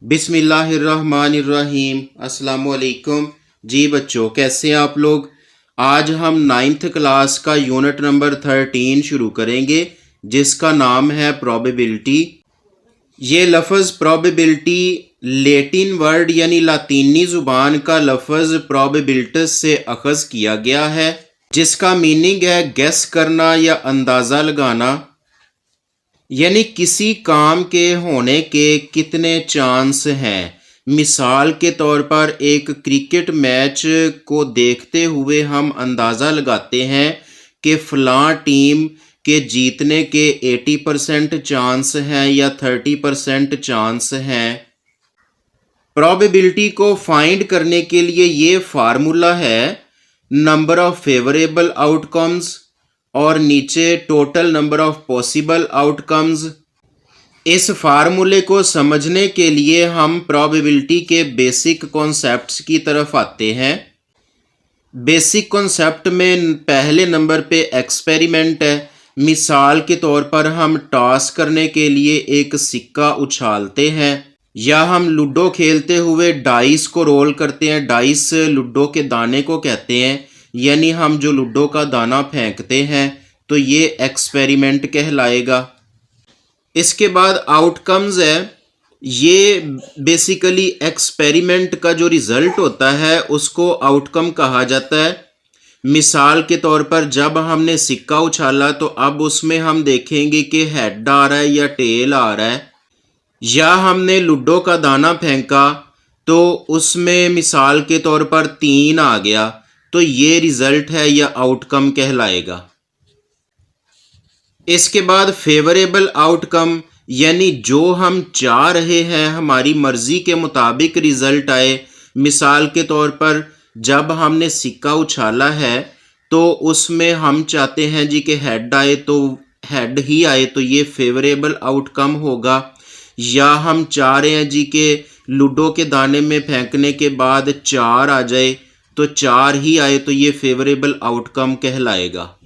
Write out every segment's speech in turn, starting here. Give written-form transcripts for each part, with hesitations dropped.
बिस्मिल्लाहिर्रहमानिर्रहीम। अस्सलामुअलैकुम। जी बच्चों, कैसे हैं आप लोग। आज हम 9th क्लास का यूनिट नंबर 13 शुरू करेंगे जिसका नाम है प्रोबेबिलिटी। ये लफ्ज़ प्रोबेबिलिटी लैटिन वर्ड यानी लातीनी ज़ुबान का लफ्ज़ प्रोबेबिलिटस से अखज़ किया गया है जिसका मीनिंग है गेस करना या अंदाज़ा लगाना, यानी किसी काम के होने के कितने चांस हैं। मिसाल के तौर पर एक क्रिकेट मैच को देखते हुए हम अंदाज़ा लगाते हैं कि फ़लाँ टीम के जीतने के 80% चांस हैं या 30% चांस हैं। प्रोबेबिलिटी को फाइंड करने के लिए ये फार्मूला है नंबर ऑफ़ फेवरेबल आउटकम्स और नीचे total number of possible outcomes. इस फार्मूले को समझने के लिए हम प्रोबेबिलिटी के बेसिक कॉन्सेप्ट्स की तरफ आते हैं। बेसिक कॉन्सेप्ट में पहले नंबर पे एक्सपेरिमेंट है। मिसाल के तौर पर हम टॉस करने के लिए एक सिक्का उछालते हैं या हम लूडो खेलते हुए डाइस को रोल करते हैं। डाइस लूडो के दाने को कहते हैं, यानी हम जो लूडो का दाना फेंकते हैं तो ये एक्सपेरिमेंट कहलाएगा। इसके बाद आउटकम्स है। ये बेसिकली एक्सपेरिमेंट का जो रिज़ल्ट होता है उसको आउटकम कहा जाता है। मिसाल के तौर पर जब हमने सिक्का उछाला तो अब उसमें हम देखेंगे कि हेड आ रहा है या टेल आ रहा है, या हमने लूडो का दाना फेंका तो उसमें मिसाल के तौर पर 3 आ गया, तो ये रिज़ल्ट है या आउटकम कहलाएगा। इसके बाद फेवरेबल आउटकम, यानी जो हम चाह रहे हैं हमारी मर्ज़ी के मुताबिक रिज़ल्ट आए। मिसाल के तौर पर जब हमने सिक्का उछाला है तो उसमें हम चाहते हैं जी कि हेड आए तो हेड ही आए, तो ये फेवरेबल आउटकम होगा। या हम चाह रहे हैं जी कि लूडो के दाने में फेंकने के बाद 4 आ जाए तो 4 ही आए, तो ये फेवरेबल आउटकम कहलाएगा।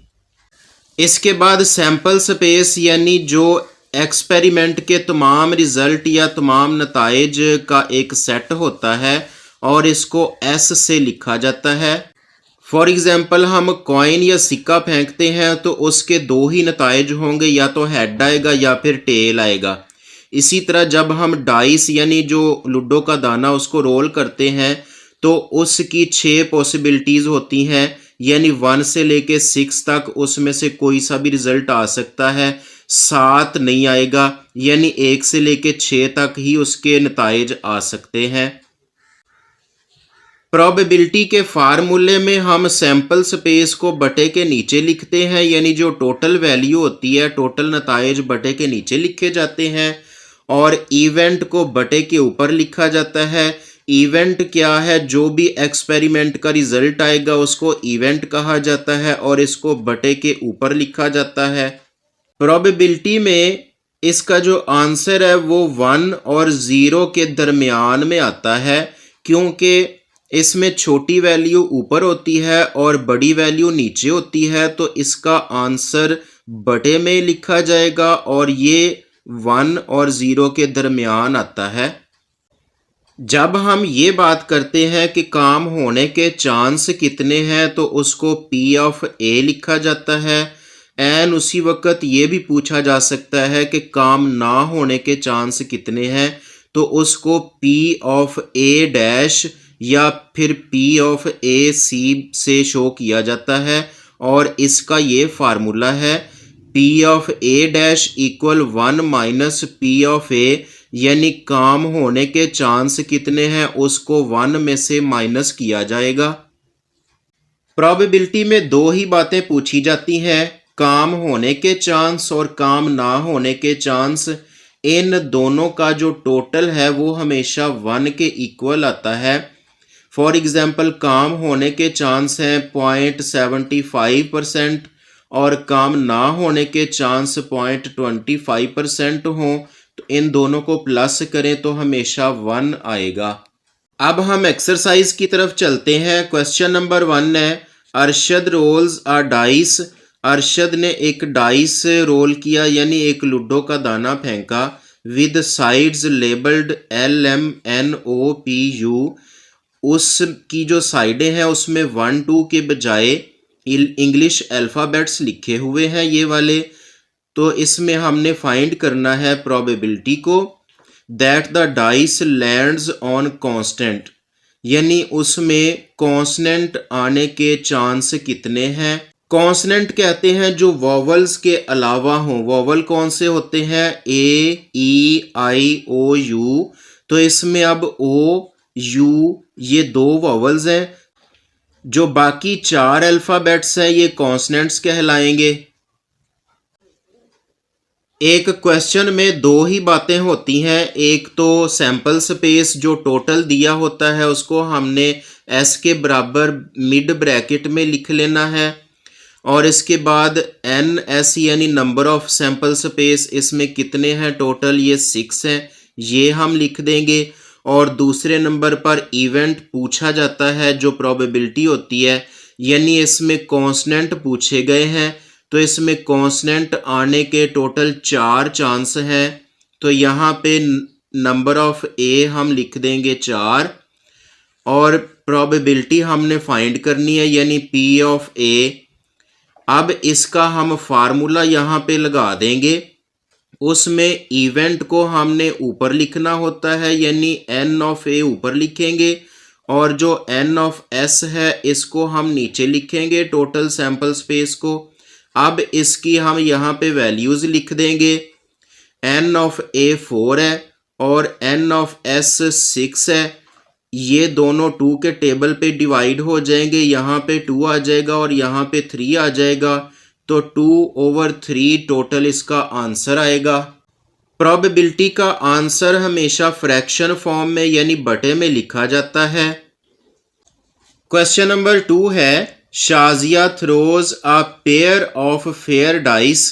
इसके बाद सैंपल स्पेस, यानी जो एक्सपेरिमेंट के तमाम रिज़ल्ट या तमाम नताइज का एक सेट होता है और इसको एस से लिखा जाता है। फॉर एग्ज़ाम्पल हम कॉइन या सिक्का फेंकते हैं तो उसके 2 ही नताइज होंगे, या तो हेड आएगा या फिर टेल आएगा। इसी तरह जब हम डाइस यानी जो लूडो का दाना उसको रोल करते हैं तो उसकी 6 पॉसिबिलिटीज़ होती हैं, यानी 1 से लेके 6 तक उसमें से कोई सा भी रिज़ल्ट आ सकता है। 7 नहीं आएगा, यानी 1 से लेके 6 तक ही उसके नताइज आ सकते हैं। प्रोबेबिलिटी के फार्मूले में हम सैंपल स्पेस को बटे के नीचे लिखते हैं, यानी जो टोटल वैल्यू होती है टोटल नताइज बटे के नीचे लिखे जाते हैं, और इवेंट को बटे के ऊपर लिखा जाता है। इवेंट क्या है, जो भी एक्सपेरिमेंट का रिजल्ट आएगा उसको इवेंट कहा जाता है और इसको बटे के ऊपर लिखा जाता है। प्रोबेबिलिटी में इसका जो आंसर है वो 1 और 0 के दरमियान में आता है, क्योंकि इसमें छोटी वैल्यू ऊपर होती है और बड़ी वैल्यू नीचे होती है, तो इसका आंसर बटे में लिखा जाएगा और ये 1 और 0 के दरमियान आता है। जब हम ये बात करते हैं कि काम होने के चांस कितने हैं तो उसको P ऑफ A लिखा जाता है। एंड उसी वक्त ये भी पूछा जा सकता है कि काम ना होने के चांस कितने हैं, तो उसको P ऑफ A डैश या फिर P ऑफ A C से शो किया जाता है, और इसका ये फार्मूला है P of A dash equal 1 minus P of A, यानी काम होने के चांस कितने हैं उसको 1 में से माइनस किया जाएगा। प्रोबेबिलिटी में 2 ही बातें पूछी जाती हैं, काम होने के चांस और काम ना होने के चांस। इन दोनों का जो टोटल है वो हमेशा 1 के इक्वल आता है। फॉर एग्ज़ाम्पल काम होने के चांस हैं 0.75% और काम ना होने के चांस 0.25% हों, तो इन दोनों को प्लस करें तो हमेशा 1 आएगा। अब हम एक्सरसाइज की तरफ चलते हैं। क्वेश्चन नंबर 1 है Arshad rolls a dice. Arshad ने एक डाइस रोल किया, यानी एक लूडो का दाना फेंका। विद साइड्स लेबल्ड LMNOPU, उसकी जो साइडें हैं उसमें 1 2 के बजाय इंग्लिश अल्फ़ाबेट्स लिखे हुए हैं ये वाले। तो इसमें हमने फाइंड करना है प्रोबेबिलिटी को, that the dice lands on constant, यानी उसमें कॉन्सनेंट आने के चांस कितने हैं। कॉन्सनेंट कहते हैं जो वॉवल्स के अलावा हों। वॉवल कौन से होते हैं? AEIOU। तो इसमें अब OU ये 2 वॉवल्स हैं, जो बाकी 4 अल्फ़ाबेट्स हैं ये कॉन्सनेंट्स कहलाएंगे। एक क्वेश्चन में 2 ही बातें होती हैं, एक तो सैंपल स्पेस जो टोटल दिया होता है उसको हमने S के बराबर मिड ब्रैकेट में लिख लेना है, और इसके बाद NS यानी नंबर ऑफ सैंपल स्पेस, इसमें कितने हैं टोटल, ये 6 हैं, ये हम लिख देंगे। और दूसरे नंबर पर इवेंट पूछा जाता है जो प्रोबेबिलिटी होती है, यानी इसमें कॉन्स्टेंट पूछे गए हैं, तो इसमें कॉन्स्टेंट आने के टोटल 4 चांस हैं। तो यहाँ पे नंबर ऑफ A हम लिख देंगे 4, और प्रोबेबिलिटी हमने फाइंड करनी है यानी P ऑफ A। अब इसका हम फार्मूला यहाँ पे लगा देंगे, उसमें इवेंट को हमने ऊपर लिखना होता है यानी N ऑफ A ऊपर लिखेंगे, और जो N ऑफ S है इसको हम नीचे लिखेंगे टोटल सैंपल स्पेस को। अब इसकी हम यहाँ पे वैल्यूज़ लिख देंगे, N ऑफ A 4 है और N ऑफ S 6 है। ये दोनों 2 के टेबल पे डिवाइड हो जाएंगे, यहाँ पे 2 आ जाएगा और यहाँ पे 3 आ जाएगा, तो 2/3 टोटल इसका आंसर आएगा। प्रोबेबिलिटी का आंसर हमेशा फ्रैक्शन फॉर्म में यानी बटे में लिखा जाता है। क्वेश्चन नंबर 2 है, Shazia throws a pair of fair dice.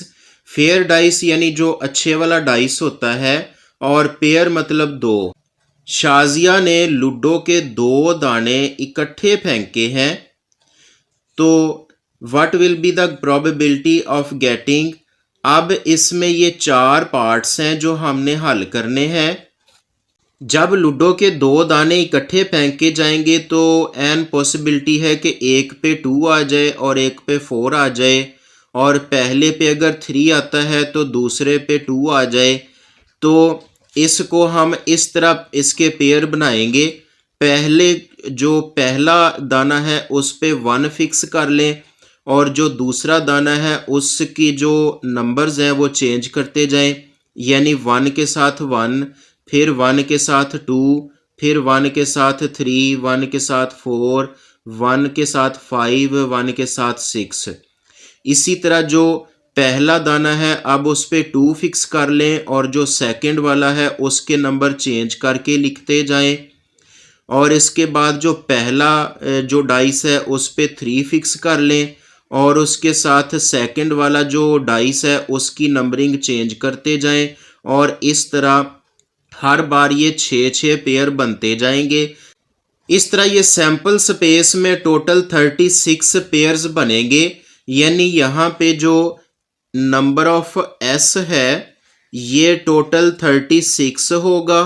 Fair dice यानी जो अच्छे वाला डाइस होता है, और पेयर मतलब 2। शाजिया ने लूडो के 2 दाने इकट्ठे फेंके हैं, तो what will be the probability of getting. अब इसमें ये 4 पार्ट्स हैं जो हमने हल करने हैं। जब लूडो के 2 दाने इकट्ठे फेंके जाएंगे तो n पॉसिबिलिटी है कि एक पे 2 आ जाए और एक पे 4 आ जाए, और पहले पे अगर 3 आता है तो दूसरे पे 2 आ जाए। तो इसको हम इस तरह इसके पेयर बनाएंगे, पहले जो पहला दाना है उस पे 1 फिक्स कर लें, और जो दूसरा दाना है उसकी जो नंबर्स हैं वो चेंज करते जाएं, यानी 1 के साथ 1, फिर 1 के साथ 2, फिर 1 के साथ 3, 1 के साथ 4, 1 के साथ 5, 1 के साथ 6। इसी तरह जो पहला दाना है अब उस पे 2 फिक्स कर लें, और जो सेकंड वाला है उसके नंबर चेंज करके लिखते जाएं, और इसके बाद जो पहला जो डाइस है उस पे 3 फिक्स कर लें, और उसके साथ सेकंड वाला जो डाइस है उसकी नंबरिंग चेंज करते जाएं, और इस तरह हर बार ये 6-6 पेयर बनते जाएंगे। इस तरह ये सैंपल स्पेस में टोटल 36 पेयर्स बनेंगे, यानी यहाँ पे जो नंबर ऑफ S है ये टोटल 36 होगा।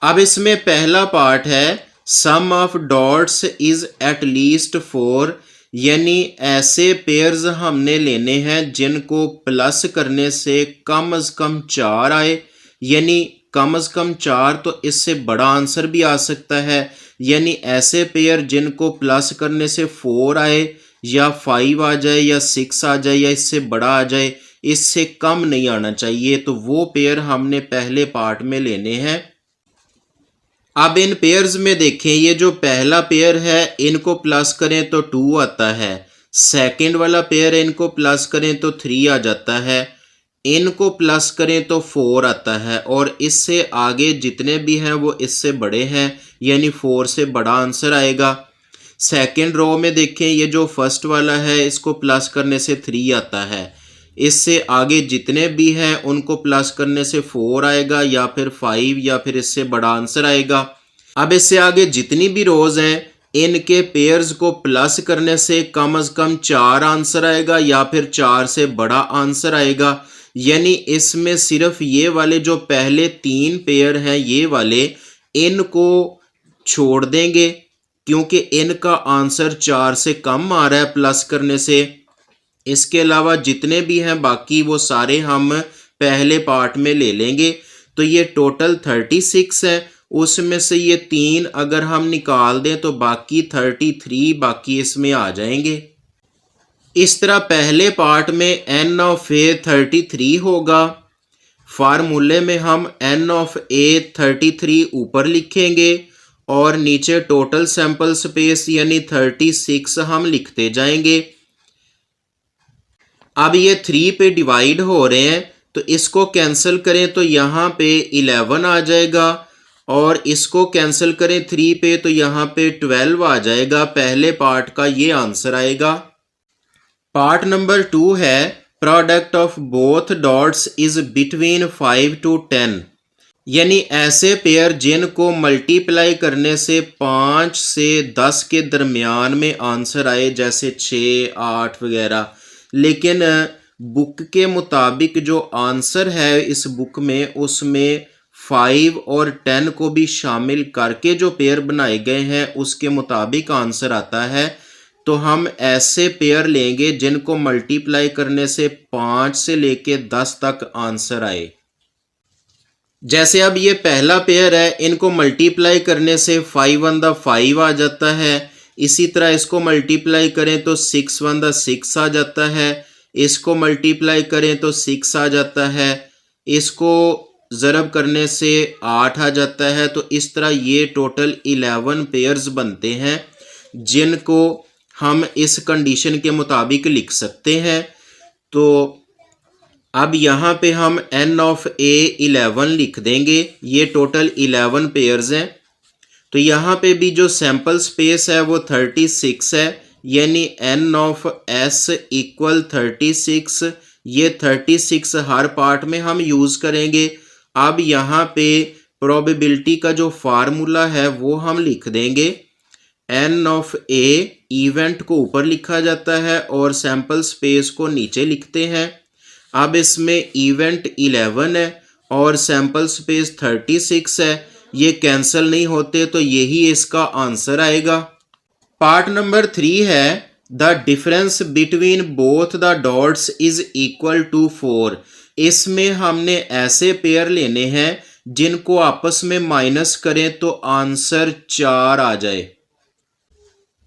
अब इसमें पहला पार्ट है, sum of dots is at least 4, यानी ऐसे पेयर्स हमने लेने हैं जिनको प्लस करने से कम अज़ कम 4 आए, यानी कम अज़ कम 4, तो इससे बड़ा आंसर भी आ सकता है, यानी ऐसे पेयर जिनको प्लस करने से 4 आए या 5 आ जाए या 6 आ जाए या इससे बड़ा आ जाए, इससे कम नहीं आना चाहिए, तो वो पेयर हमने पहले पार्ट में लेने हैं। अब इन पेयर्स में देखें, ये जो पहला पेयर है इनको प्लस करें तो 2 आता है, सेकंड वाला पेयर इनको प्लस करें तो 3 आ जाता है, इनको प्लस करें तो 4 आता है, और इससे आगे जितने भी हैं वो इससे बड़े हैं, यानी 4 से बड़ा आंसर आएगा। सेकंड रो में देखें, ये जो फर्स्ट वाला है इसको प्लस करने से 3 आता है, इससे आगे जितने भी हैं उनको प्लस करने से 4 आएगा या फिर 5 या फिर इससे बड़ा आंसर आएगा। अब इससे आगे जितनी भी रोज हैं इनके पेयर्स को प्लस करने से कम से कम 4 आंसर आएगा या फिर 4 से बड़ा आंसर आएगा, यानी इसमें सिर्फ ये वाले जो पहले 3 पेयर हैं ये वाले, इनको छोड़ देंगे क्योंकि इनका आंसर 4 से कम आ रहा है प्लस करने से। इसके अलावा जितने भी हैं बाकी वो सारे हम पहले पार्ट में ले लेंगे। तो ये टोटल 36 है, उसमें से ये 3 अगर हम निकाल दें तो बाकी 33 बाकी इसमें आ जाएंगे। इस तरह पहले पार्ट में n ऑफ a 33 होगा। फार्मूले में हम n ऑफ a 33 ऊपर लिखेंगे और नीचे टोटल सैंपल स्पेस यानी 36 हम लिखते जाएंगे। अब ये 3 पे डिवाइड हो रहे हैं तो इसको कैंसिल करें तो यहाँ पे 11 आ जाएगा और इसको कैंसिल करें 3 पे तो यहाँ पे 12 आ जाएगा। पहले पार्ट का ये आंसर आएगा। पार्ट नंबर 2 है product of both dots is between 5 to 10, यानी ऐसे पेयर जिनको मल्टीप्लाई करने से 5 से 10 के दरमियान में आंसर आए, जैसे 6, 8 वगैरह। लेकिन बुक के मुताबिक जो आंसर है इस बुक में उसमें 5 और 10 को भी शामिल करके जो पेयर बनाए गए हैं उसके मुताबिक आंसर आता है। तो हम ऐसे पेयर लेंगे जिनको मल्टीप्लाई करने से 5 से लेके 10 तक आंसर आए। जैसे अब ये पहला पेयर है, इनको मल्टीप्लाई करने से 5 1 द 5 आ जाता है। इसी तरह इसको मल्टीप्लाई करें तो 6 1 द 6 आ जाता है। इसको मल्टीप्लाई करें तो 6 आ जाता है। इसको ज़रब करने से 8 आ जाता है। तो इस तरह ये टोटल 11 पेयर्स बनते हैं जिनको हम इस कंडीशन के मुताबिक लिख सकते हैं। तो अब यहाँ पे हम n ऑफ a 11 लिख देंगे। ये टोटल 11 पेयर्स हैं। तो यहाँ पे भी जो सैंपल स्पेस है वो 36 है, यानी n ऑफ s इक्वल 36। ये 36 हर पार्ट में हम यूज़ करेंगे। अब यहाँ पे प्रोबेबिलिटी का जो फार्मूला है वो हम लिख देंगे। n ऑफ a इवेंट को ऊपर लिखा जाता है और सैंपल स्पेस को नीचे लिखते हैं। अब इसमें इवेंट 11 है और सैंपल स्पेस 36 है, ये कैंसिल नहीं होते तो यही इसका आंसर आएगा। पार्ट नंबर 3 है the difference between both the dots is equal to 4। इसमें हमने ऐसे पेयर लेने हैं जिनको आपस में माइनस करें तो आंसर 4 आ जाए।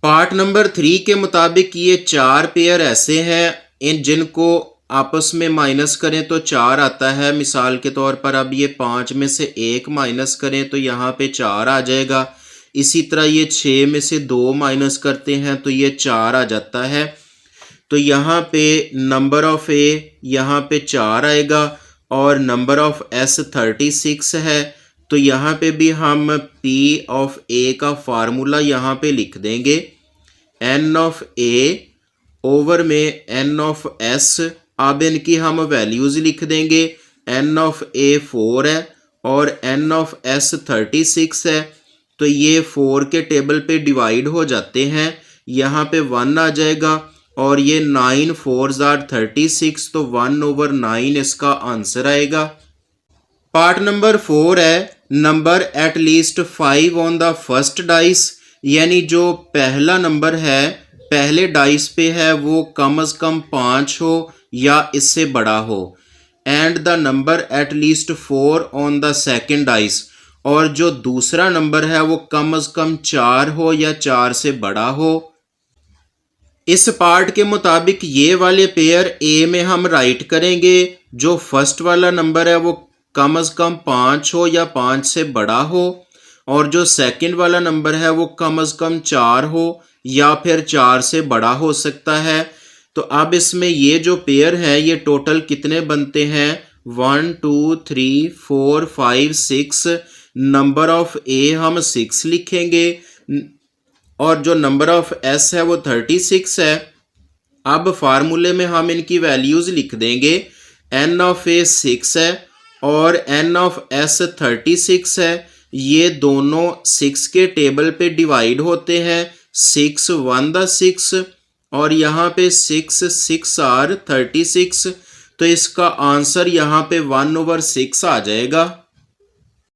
पार्ट नंबर 3 के मुताबिक ये 4 पेयर ऐसे हैं इन जिनको आपस में माइनस करें तो 4 आता है। मिसाल के तौर पर अब ये 5 में से 1 माइनस करें तो यहाँ पे 4 आ जाएगा। इसी तरह ये 6 में से 2 माइनस करते हैं तो ये 4 आ जाता है। तो यहाँ पे नंबर ऑफ ए यहाँ पे 4 आएगा और नंबर ऑफ एस 36 है। तो यहाँ पे भी हम P ऑफ A का फार्मूला यहाँ पे लिख देंगे। N ऑफ A ओवर में N ऑफ S। अब इनकी हम वैल्यूज़ लिख देंगे। N ऑफ A 4 है और N ऑफ S 36 है। तो ये 4 के टेबल पे डिवाइड हो जाते हैं। यहाँ पे 1 आ जाएगा और ये 9 4s are 36, तो 1/9 इसका आंसर आएगा। पार्ट नंबर 4 है number at least 5 on the first dice, यानी जो पहला नंबर है पहले डाइस पे है वो कम अज़ कम 5 हो या इससे बड़ा हो। And the number eight least 4 on the second dice, और जो दूसरा नंबर है वो कम अज़ कम 4 हो या 4 से बड़ा हो। इस पार्ट के मुताबिक ये वाले पेयर ए में हम राइट करेंगे। जो फर्स्ट वाला नंबर है वो कम अज़ कम 5 हो या 5 से बड़ा हो, और जो सेकंड वाला नंबर है वो कम अज़ कम 4 हो या फिर 4 से बड़ा हो सकता है। तो अब इसमें ये जो पेयर है ये टोटल कितने बनते हैं? 1 2 3 4 5 6। नंबर ऑफ ए हम 6 लिखेंगे और जो नंबर ऑफ एस है वो 36 है। अब फार्मूले में हम इनकी वैल्यूज़ लिख देंगे। एन ऑफ ए 6 है और एन ऑफ एस 36 है। ये दोनों 6 के टेबल पे डिवाइड होते हैं। 6 1 द 6 और यहाँ पे 6 6 आर 36। तो इसका आंसर यहाँ पे 1/6 आ जाएगा।